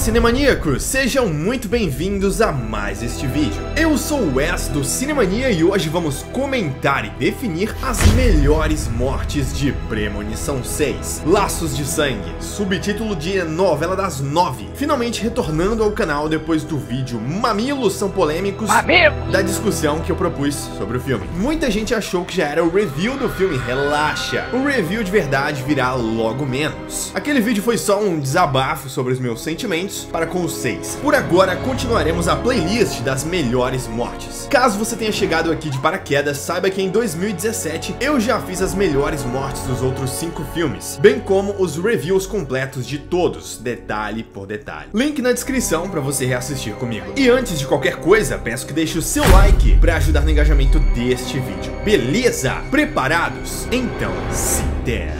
Cinemaníacos, sejam muito bem-vindos a mais este vídeo. Eu sou o Wes do Cinemania e hoje vamos comentar e definir as melhores mortes de Premonição 6, Laços de Sangue, subtítulo de Novela das 9, finalmente retornando ao canal depois do vídeo Mamilos São Polêmicos da discussão que eu propus sobre o filme. Muita gente achou que já era o review do filme, relaxa, o review de verdade virá logo menos. Aquele vídeo foi só um desabafo sobre os meus sentimentos para com os 6. Por agora, continuaremos a playlist das melhores mortes. Caso você tenha chegado aqui de paraquedas, saiba que em 2017 eu já fiz as melhores mortes dos outros 5 filmes, bem como os reviews completos de todos, detalhe por detalhe. Link na descrição para você reassistir comigo. E antes de qualquer coisa, peço que deixe o seu like para ajudar no engajamento deste vídeo. Beleza? Preparados? Então, se der.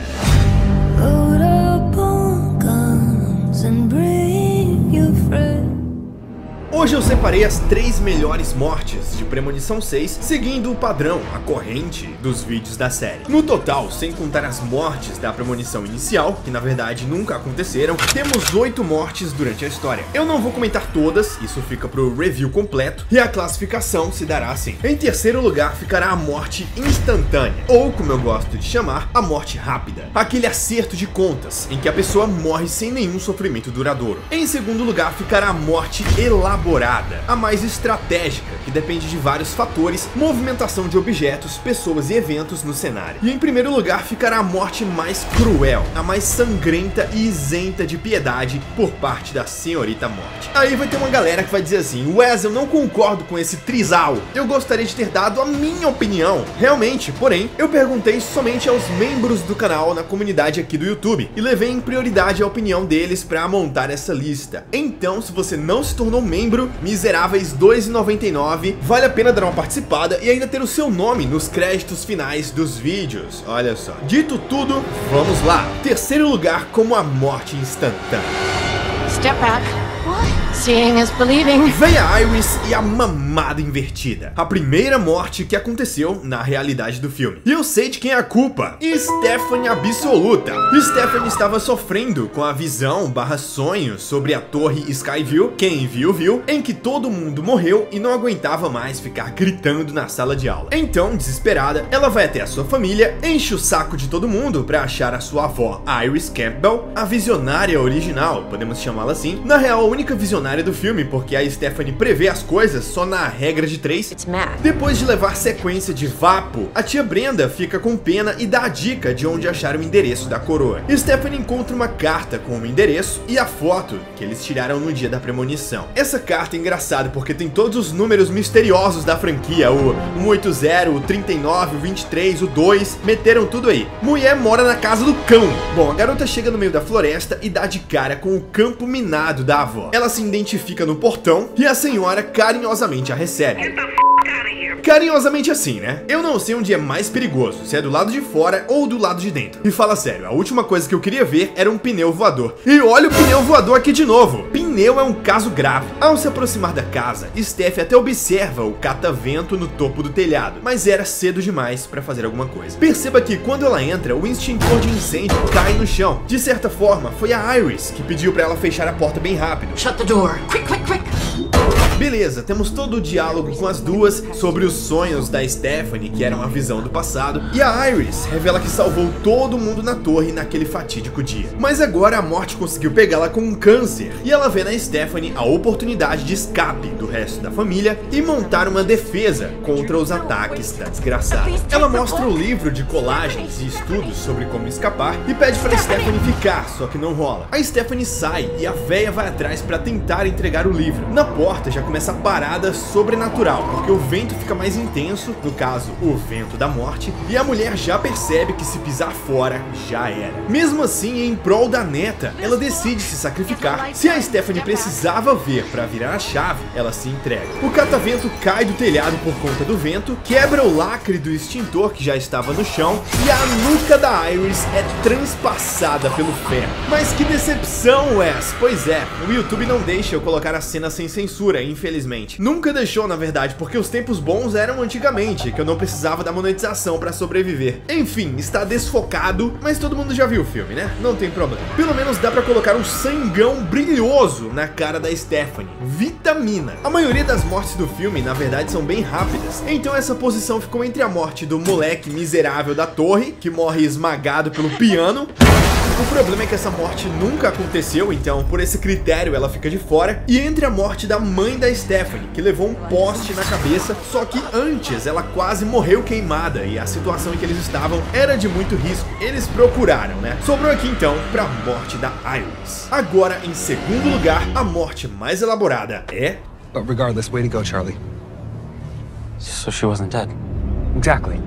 Hoje eu separei as 3 melhores mortes de Premonição 6, seguindo o padrão, a corrente dos vídeos da série. No total, sem contar as mortes da Premonição inicial, que na verdade nunca aconteceram, temos 8 mortes durante a história. Eu não vou comentar todas, isso fica pro review completo, e a classificação se dará assim. Em terceiro lugar ficará a morte instantânea, ou como eu gosto de chamar, a morte rápida. Aquele acerto de contas, em que a pessoa morre sem nenhum sofrimento duradouro. Em segundo lugar ficará a morte elaborada, a mais estratégica, que depende de vários fatores, movimentação de objetos, pessoas e eventos no cenário. E em primeiro lugar ficará a morte mais cruel, a mais sangrenta e isenta de piedade por parte da Senhorita Morte. Aí vai ter uma galera que vai dizer assim: Wes, eu não concordo com esse trisal, eu gostaria de ter dado a minha opinião. Realmente, porém, eu perguntei somente aos membros do canal na comunidade aqui do YouTube e levei em prioridade a opinião deles para montar essa lista. Então, se você não se tornou membro, miseráveis R$2,99, vale a pena dar uma participada e ainda ter o seu nome nos créditos finais dos vídeos. Olha só. Dito tudo, vamos lá. Terceiro lugar como a morte instantânea. Step back. Seeing is believing. Vem a Iris e a mamada invertida. A primeira morte que aconteceu na realidade do filme. E eu sei de quem é a culpa. Stephanie absoluta. Stephanie estava sofrendo com a visão / sonho sobre a torre Skyview, quem viu, viu, em que todo mundo morreu e não aguentava mais ficar gritando na sala de aula. Então, desesperada, ela vai até a sua família, enche o saco de todo mundo pra achar a sua avó, Iris Campbell, a visionária original, podemos chamá-la assim. Na real, a única visionária do filme, porque a Stephanie prevê as coisas só na regra de 3. Depois de levar sequência de vapo, a tia Brenda fica com pena e dá a dica de onde achar o endereço da coroa. Stephanie encontra uma carta com o endereço e a foto que eles tiraram no dia da premonição. Essa carta é engraçada porque tem todos os números misteriosos da franquia, o 180, o 39, o 23, o 2, meteram tudo aí. Mulher mora na casa do cão. Bom, a garota chega no meio da floresta e dá de cara com o campo minado da avó. Ela se identifica no portão e a senhora carinhosamente a recebe. Carinhosamente assim, né? Eu não sei onde é mais perigoso, se é do lado de fora ou do lado de dentro. E fala sério, a última coisa que eu queria ver era um pneu voador. E olha o pneu voador aqui de novo. Pneu é um caso grave. Ao se aproximar da casa, Steph até observa o catavento no topo do telhado, mas era cedo demais pra fazer alguma coisa. Perceba que quando ela entra, o extintor de incêndio cai no chão. De certa forma, foi a Iris que pediu pra ela fechar a porta bem rápido. Shut the door. Quick, quick, quick. Beleza, temos todo o diálogo com as duas sobre os sonhos da Stephanie, que eram a visão do passado, e a Iris revela que salvou todo mundo na torre naquele fatídico dia. Mas agora a morte conseguiu pegá-la com um câncer, e ela vê na Stephanie a oportunidade de escape do resto da família e montar uma defesa contra os ataques da desgraçada. Ela mostra o livro de colagens e estudos sobre como escapar e pede para Stephanie ficar, só que não rola. A Stephanie sai e a véia vai atrás para tentar entregar o livro. Na porta já começa a parada sobrenatural, porque o vento fica mais intenso, no caso, o vento da morte, e a mulher já percebe que se pisar fora, já era. Mesmo assim, em prol da neta, ela decide se sacrificar. Se a Stephanie precisava ver para virar a chave, ela se entrega. O catavento cai do telhado por conta do vento, quebra o lacre do extintor que já estava no chão, e a nuca da Iris é transpassada pelo ferro. Mas que decepção, Wes! Pois é, o YouTube não deixa eu colocar a cena sem censura, infelizmente. Nunca deixou, na verdade, porque os tempos bons eram antigamente, que eu não precisava da monetização pra sobreviver. Enfim, está desfocado, mas todo mundo já viu o filme, né? Não tem problema. Pelo menos dá pra colocar um sangão brilhoso na cara da Stephanie. Vitamina. A maioria das mortes do filme, na verdade, são bem rápidas. Então essa posição ficou entre a morte do moleque miserável da torre, que morre esmagado pelo piano. O problema é que essa morte nunca aconteceu, então por esse critério ela fica de fora. E entre a morte da mãe da Stephanie, que levou um poste na cabeça, só que antes ela quase morreu queimada e a situação em que eles estavam era de muito risco. Eles procuraram, né? Sobrou aqui então pra morte da Iris. Agora, em segundo lugar, a morte mais elaborada é... But regardless, way to go, Charlie. So she wasn't dead. Exactly.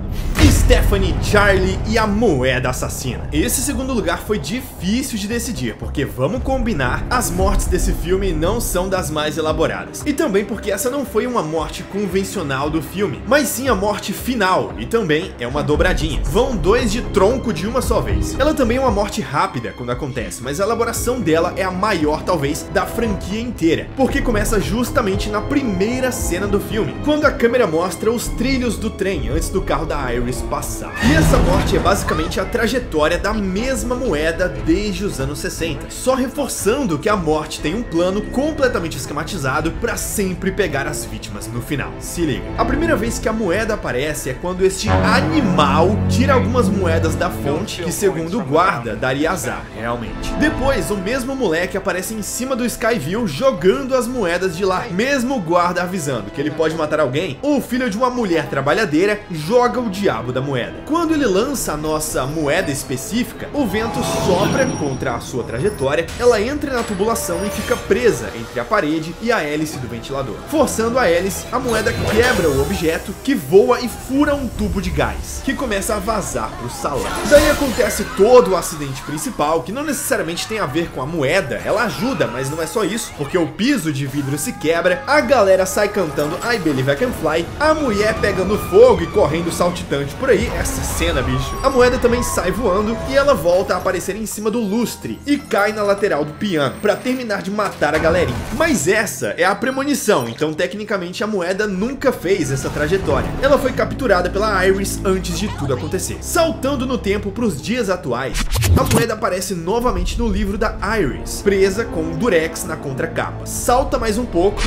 Stephanie, Charlie e a moeda assassina. Esse segundo lugar foi difícil de decidir, porque vamos combinar, as mortes desse filme não são das mais elaboradas. E também porque essa não foi uma morte convencional do filme, mas sim a morte final, e também é uma dobradinha. Vão dois de tronco de uma só vez. Ela também é uma morte rápida quando acontece, mas a elaboração dela é a maior, talvez, da franquia inteira, porque começa justamente na primeira cena do filme, quando a câmera mostra os trilhos do trem antes do carro da Iris passar. E essa morte é basicamente a trajetória da mesma moeda desde os anos 60, só reforçando que a morte tem um plano completamente esquematizado para sempre pegar as vítimas no final. Se liga. A primeira vez que a moeda aparece é quando este animal tira algumas moedas da fonte, que segundo o guarda daria azar, realmente. Depois, o mesmo moleque aparece em cima do Skyview jogando as moedas de lá, mesmo o guarda avisando que ele pode matar alguém. O filho de uma mulher trabalhadeira joga o diabo da moeda. Quando ele lança a nossa moeda específica, o vento sopra contra a sua trajetória, ela entra na tubulação e fica presa entre a parede e a hélice do ventilador. Forçando a hélice, a moeda quebra o objeto, que voa e fura um tubo de gás, que começa a vazar pro salão. Daí acontece todo o acidente principal, que não necessariamente tem a ver com a moeda, ela ajuda, mas não é só isso, porque o piso de vidro se quebra, a galera sai cantando I Believe I Can Fly, a mulher pegando fogo e correndo saltitante por aí. Essa cena, bicho. A moeda também sai voando e ela volta a aparecer em cima do lustre e cai na lateral do piano pra terminar de matar a galerinha. Mas essa é a premonição, então tecnicamente a moeda nunca fez essa trajetória. Ela foi capturada pela Iris antes de tudo acontecer. Saltando no tempo pros dias atuais, a moeda aparece novamente no livro da Iris, presa com um durex na contracapa. Salta mais um pouco.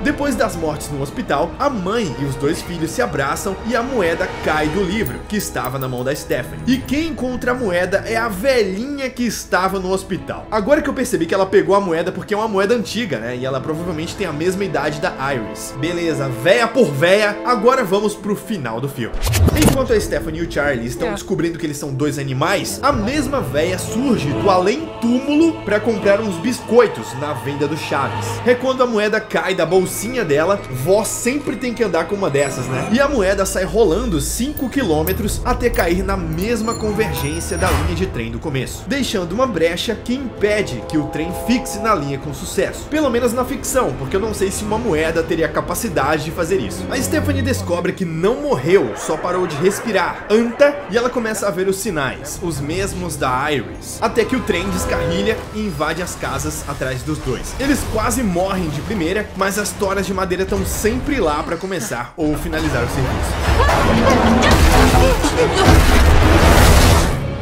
Depois das mortes no hospital, a mãe e os dois filhos se abraçam e a moeda cai do livro, que estava na mão da Stephanie. E quem encontra a moeda é a velhinha que estava no hospital. Agora que eu percebi que ela pegou a moeda porque é uma moeda antiga, né? E ela provavelmente tem a mesma idade da Iris. Beleza, véia por véia, agora vamos pro final do filme. Enquanto a Stephanie e o Charlie estão descobrindo que eles são dois animais, a mesma véia surge do além-túmulo para comprar uns biscoitos na venda do Chaves. É quando a moeda cai da bolsinha dela, vó sempre tem que andar com uma dessas, né? E a moeda sai rolando 5 quilômetros até cair na mesma convergência da linha de trem do começo, deixando uma brecha que impede que o trem fixe na linha com sucesso. Pelo menos na ficção, porque eu não sei se uma moeda teria a capacidade de fazer isso. A Stephanie descobre que não morreu, só parou de respirar, anta, e ela começa a ver os sinais, os mesmos da Iris, até que o trem descarrilha e invade as casas atrás dos dois. Eles quase morrem de primeira, mas as toras de madeira estão sempre lá para começar ou finalizar o serviço.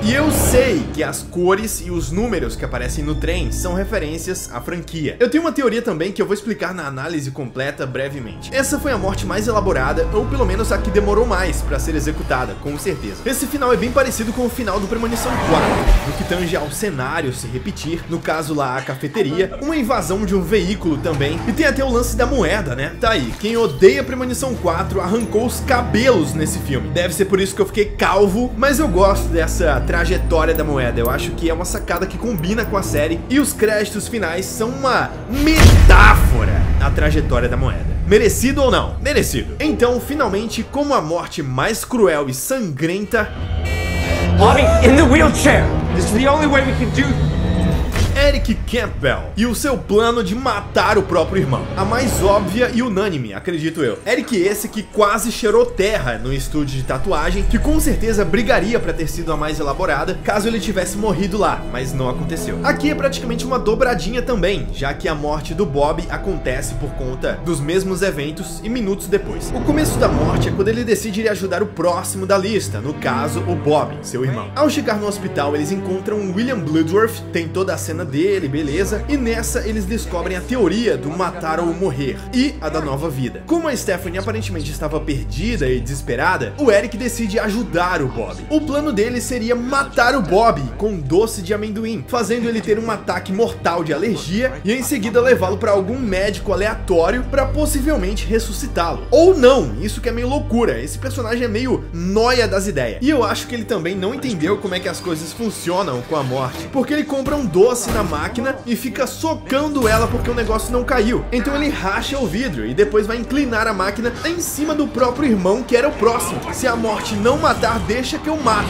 E eu sei que as cores e os números que aparecem no trem são referências à franquia. Eu tenho uma teoria também que eu vou explicar na análise completa brevemente. Essa foi a morte mais elaborada, ou pelo menos a que demorou mais pra ser executada, com certeza. Esse final é bem parecido com o final do Premonição 4, no que tange ao cenário se repetir, no caso lá a cafeteria, uma invasão de um veículo também, e tem até o lance da moeda, né? Tá aí, quem odeia Premonição 4 arrancou os cabelos nesse filme. Deve ser por isso que eu fiquei calvo, mas eu gosto dessa trajetória da moeda. Eu acho que é uma sacada que combina com a série, e os créditos finais são uma metáfora à trajetória da moeda. Merecido ou não? Merecido. Então, finalmente, como a morte mais cruel e sangrenta... Mommy, in the wheelchair! This is the only way we can do... Eric Campbell e o seu plano de matar o próprio irmão. A mais óbvia e unânime, acredito eu. Eric esse que quase cheirou terra no estúdio de tatuagem, que com certeza brigaria pra ter sido a mais elaborada caso ele tivesse morrido lá, mas não aconteceu. Aqui é praticamente uma dobradinha também, já que a morte do Bob acontece por conta dos mesmos eventos e minutos depois. O começo da morte é quando ele decide ir ajudar o próximo da lista, no caso o Bob, seu irmão. Ao chegar no hospital eles encontram William Bloodworth, tem toda a cena dele, beleza, e nessa eles descobrem a teoria do matar ou morrer e a da nova vida. Como a Stephanie aparentemente estava perdida e desesperada, o Eric decide ajudar o Bob. O plano dele seria matar o Bob com doce de amendoim, fazendo ele ter um ataque mortal de alergia e em seguida levá-lo para algum médico aleatório para possivelmente ressuscitá-lo. Ou não, isso que é meio loucura, esse personagem é meio nóia das ideias. E eu acho que ele também não entendeu como é que as coisas funcionam com a morte, porque ele compra um doce na máquina e fica socando ela porque o negócio não caiu. Então ele racha o vidro e depois vai inclinar a máquina em cima do próprio irmão, que era o próximo. Se a morte não matar, deixa que eu mato.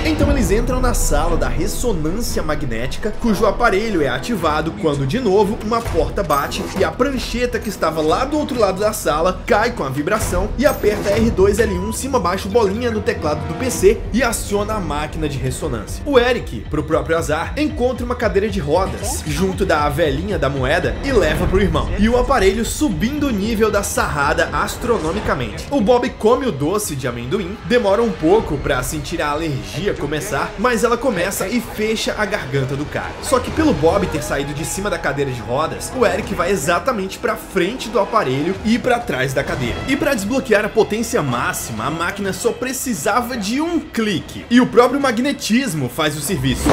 Então eles entram na sala da ressonância magnética, cujo aparelho é ativado quando, de novo, uma porta bate e a prancheta que estava lá do outro lado da sala cai com a vibração e aperta R2, L1, cima baixo, bolinha no teclado do PC e aciona a máquina de ressonância. O Eric, pro próprio azar, encontra uma cadeira de rodas junto da velhinha da moeda e leva pro irmão. E o aparelho subindo o nível da sarrada astronomicamente. O Bob come o doce de amendoim, demora um pouco pra sentir a alergia começar, mas ela começa e fecha a garganta do cara. Só que pelo Bob ter saído de cima da cadeira de rodas, o Eric vai exatamente pra frente do aparelho e pra trás da cadeira. E pra desbloquear a potência máxima, a máquina só precisava de um clique. E o próprio magnetismo faz o serviço.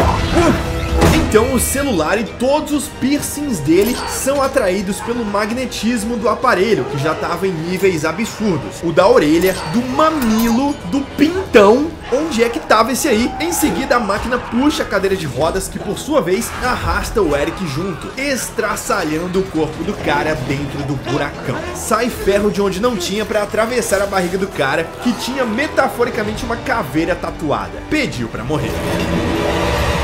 Então o celular e todos os piercings dele são atraídos pelo magnetismo do aparelho, que já estava em níveis absurdos. O da orelha, do mamilo, do pintão. Onde é que tava esse aí? Em seguida a máquina puxa a cadeira de rodas, que por sua vez arrasta o Eric junto, estraçalhando o corpo do cara dentro do buracão. Sai ferro de onde não tinha para atravessar a barriga do cara, que tinha metaforicamente uma caveira tatuada. Pediu para morrer.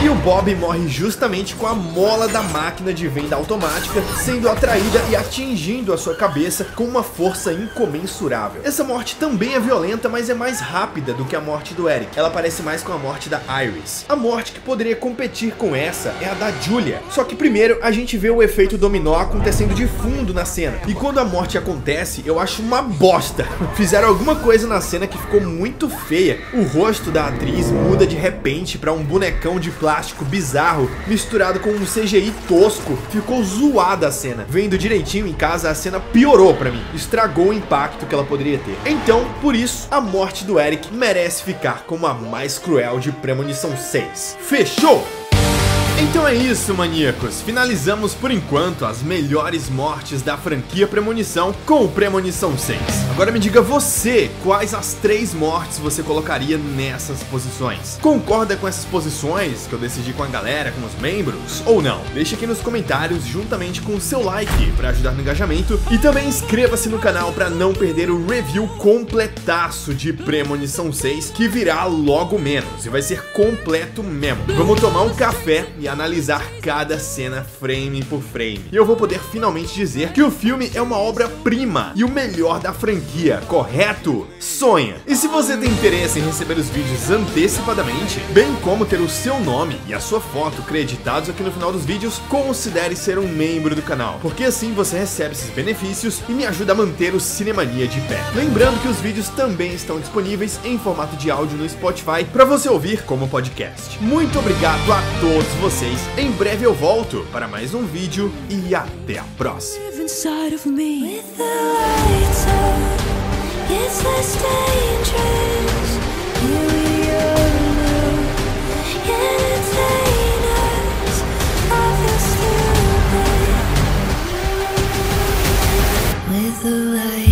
E o Bob morre justamente com a mola da máquina de venda automática sendo atraída e atingindo a sua cabeça com uma força incomensurável. Essa morte também é violenta, mas é mais rápida do que a morte do Eric. Ela parece mais com a morte da Iris. A morte que poderia competir com essa é a da Julia. Só que primeiro a gente vê o efeito dominó acontecendo de fundo na cena. E quando a morte acontece, eu acho uma bosta. Fizeram alguma coisa na cena que ficou muito feia. O rosto da atriz muda de repente para um bonecão de plástico bizarro, misturado com um CGI tosco. Ficou zoada a cena. Vendo direitinho em casa, a cena piorou pra mim. Estragou o impacto que ela poderia ter. Então, por isso, a morte do Eric merece ficar como a mais cruel de Premonição 6. Fechou? Então é isso, maníacos. Finalizamos por enquanto as melhores mortes da franquia Premonição com o Premonição 6. Agora me diga você, quais as 3 mortes você colocaria nessas posições? Concorda com essas posições que eu decidi com a galera, com os membros, ou não? Deixa aqui nos comentários juntamente com o seu like para ajudar no engajamento e também inscreva-se no canal para não perder o review completaço de Premonição 6 que virá logo menos e vai ser completo mesmo. Vamos tomar um café e analisar cada cena frame por frame. E eu vou poder finalmente dizer que o filme é uma obra-prima e o melhor da franquia, correto? Sonha! E se você tem interesse em receber os vídeos antecipadamente, bem como ter o seu nome e a sua foto creditados aqui no final dos vídeos, considere ser um membro do canal, porque assim você recebe esses benefícios e me ajuda a manter o Cinemania de pé. Lembrando que os vídeos também estão disponíveis em formato de áudio no Spotify para você ouvir como podcast. Muito obrigado a todos vocês. Em breve eu volto para mais um vídeo e até a próxima. With the light